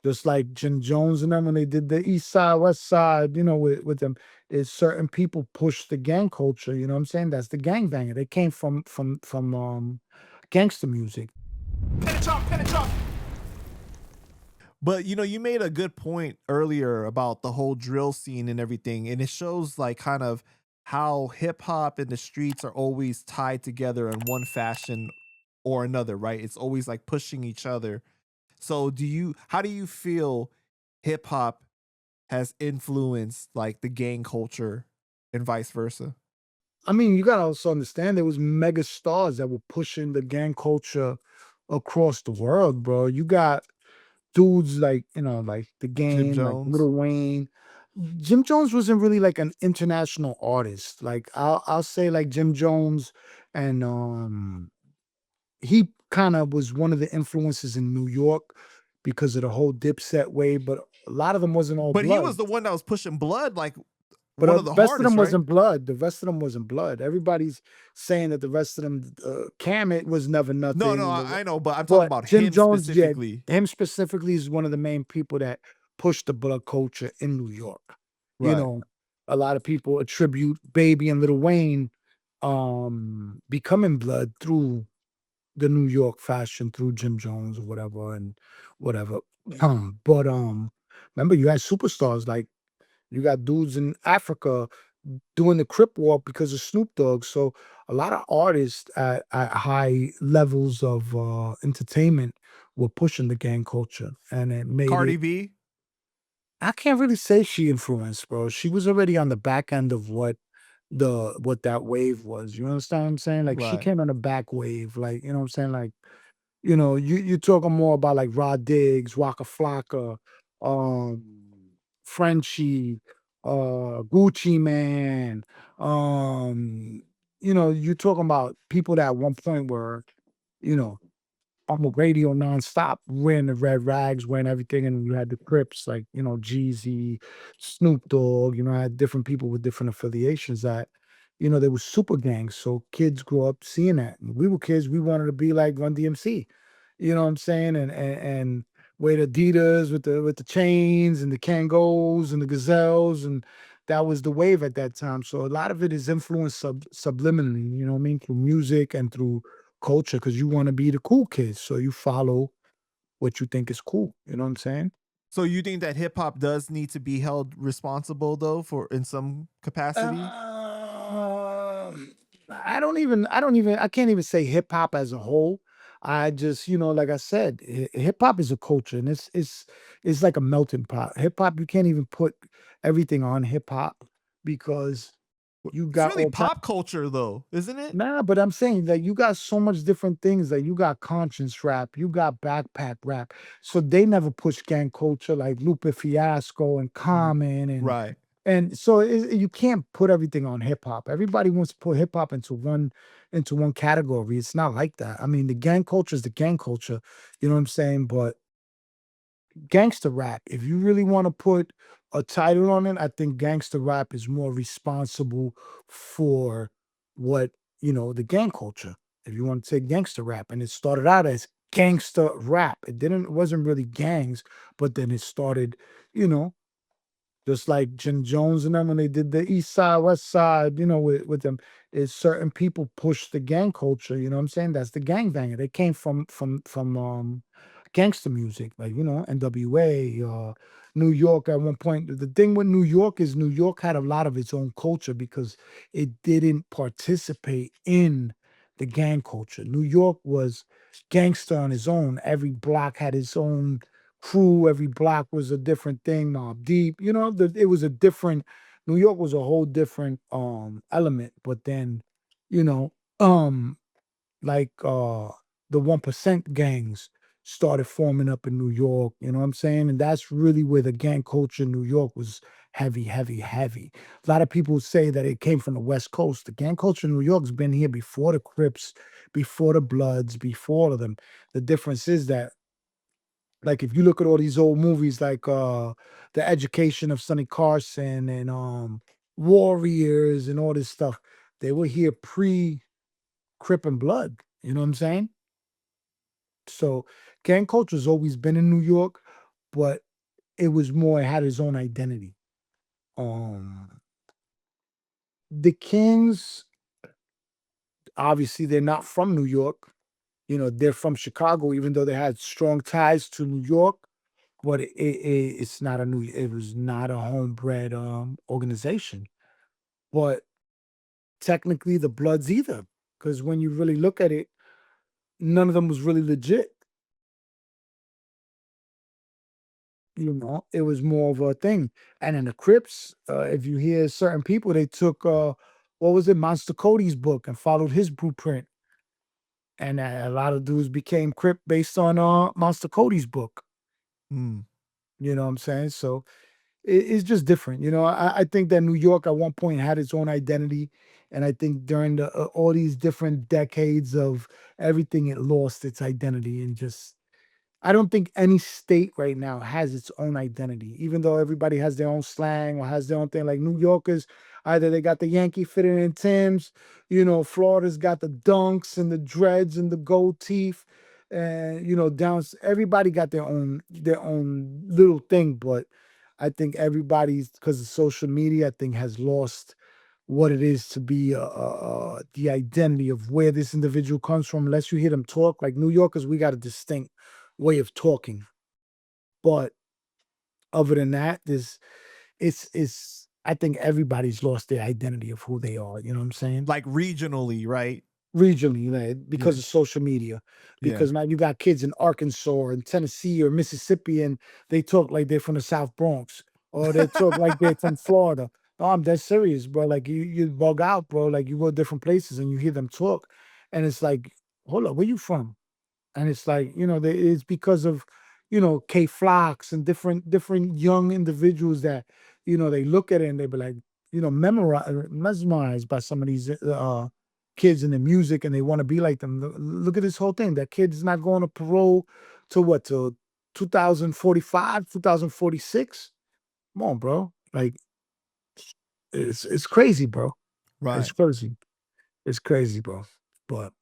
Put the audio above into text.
Just like Jim Jones and them when they did the East Side, West Side, with them, is certain people push the gang culture. You know what I'm saying? That's the gangbanger. They came from gangster music. But you made a good point earlier about the whole drill scene and everything, and it shows like kind of how hip hop and the streets are always tied together in one fashion or another, right? It's always like pushing each other. So how do you feel hip hop has influenced like the gang culture and vice versa? I mean, you gotta also understand there was mega stars that were pushing the gang culture across the world, bro. You got dudes like, like The Jim Game, like Jones. Lil Wayne. Jim Jones wasn't really like an international artist. Like I'll say like Jim Jones and he kind of was one of the influences in New York because of the whole Dipset wave, but a lot of them wasn't all But he was blood. the one that was pushing blood, like But one of the the rest of hardest, them right? wasn't blood. The rest of them wasn't blood. Everybody's saying that the rest of them, Camet was never No, no, nothing. I know, but I'm talking But about Jim him Jones, yeah, specifically. him specifically is one of the main people that pushed the blood culture in New York. You Right. know, a lot of people attribute Baby and Lil Wayne becoming blood through the New York fashion, through Jim Jones or whatever and whatever. But remember you had superstars like you got dudes in Africa doing the Crip Walk because of Snoop Dogg. So a lot of artists at high levels of entertainment were pushing the gang culture, and it made Cardi it. B. I can't really say she influenced, bro. She was already on the back end of what that wave was. You understand what I'm saying? Like she Right. came on the back wave, like you know what I'm saying, like you talking more about like Rod Diggs, Waka Flocka, um, Frenchie, Gucci Man. You're talking about people that at one point were, you know, on the radio nonstop, wearing the red rags, wearing everything, and you had the Crips like Jeezy, Snoop Dogg. I had different people with different affiliations that, they were super gangs. So kids grew up seeing that. And we were kids, we wanted to be like Run-DMC. You know what I'm saying? And wear the Adidas with the chains and the Kangos and the Gazelles, and that was the wave at that time. So a lot of it is influenced subliminally. You know what I mean? Through music and through culture, because you want to be the cool kids. So you follow what you think is cool. You know what I'm saying? So you think that hip hop does need to be held responsible though for in some capacity? I can't even say hip hop as a whole. I just, like I said, hip hop is a culture, and it's like a melting pot. Hip hop, you can't even put everything on hip hop because you It's got really all type. pop culture though, isn't it? Nah, but I'm saying that you got so much different things. Like you got conscience rap, you got backpack rap. So they never push gang culture like Lupe Fiasco and Common Right. and so you can't put everything on hip hop. Everybody wants to put hip hop into one category. It's not like that. I mean, the gang culture is the gang culture. You know what I'm saying? But gangster rap, if you really want to put a title on it, I think gangster rap is more responsible for what, the gang culture. If you want to say gangster rap, and it started out as gangster rap. It wasn't really gangs, but then it started, you know, just like Jim Jones and them when they did the East Side, West Side, with them, is certain people push the gang culture. You know what I'm saying? That's the gangbanger. They came from gangster music, like NWA, New York. At one point, the thing with New York is New York had a lot of its own culture because it didn't participate in the gang culture. New York was gangster on its own. Every block had its own crew. Every block was a different thing. Mob Deep, it was a different. New York was a whole different element. But then, you know, um, like the 1% gangs started forming up in New York. You know what I'm saying? And that's really where the gang culture in New York was heavy, heavy, heavy. A lot of people say that it came from the West Coast. The gang culture in New York's been here before the Crips, before the Bloods, before all of them. The difference is that like if you look at all these old movies like The Education of Sonny Carson and Warriors and all this stuff, they were here pre Crip and Blood. You know what I'm saying? So gang culture's always been in New York, but it was more, it had his own identity. Um, the Kings, obviously, they're not from New York. They're from Chicago, even though they had strong ties to New York. But it's not a new. It was not a homebred organization. But technically, the Bloods either, because when you really look at it, none of them was really legit. It was more of a thing. And in the Crips, if you hear certain people, they took what was it, Monster Cody's book and followed his blueprint. And a lot of dudes became Crip based on Monster Cody's book. Mm. You know what I'm saying? So it's just different. I think that New York at one point had its own identity. And I think during all these different decades of everything, it lost its identity and just I don't think any state right now has its own identity, even though everybody has their own slang or has their own thing. Like New Yorkers, either they got the Yankee fitted in Timbs, Florida's got the dunks and the dreads and the gold teeth, and everybody got their own little thing. But I think everybody's because of social media, I think has lost what it is to be the identity of where this individual comes from. Unless you hear them talk, like New Yorkers, we got a distinct way of talking. But other than that, it's I think everybody's lost their identity of who they are. You know what I'm saying? Like regionally, right? Regionally, like, Yeah. because of social media. Yeah. Because now you got kids in Arkansas and Tennessee or Mississippi, and they talk like they're from the South Bronx, or they talk like they're from Florida. No, I'm dead serious, bro. Like you bug out, bro. Like you go different places and you hear them talk, and it's like, hold up, where you from? And it's like, it's because of, K Flocks and different young individuals that, they look at it and they be like, mesmerized by some of these kids and the music and they want to be like them. Look at this whole thing. That kid's not going to parole to what, to 2045, 2046. Come on, bro. Like it's crazy, bro. It's Right. crazy. It's crazy, bro. But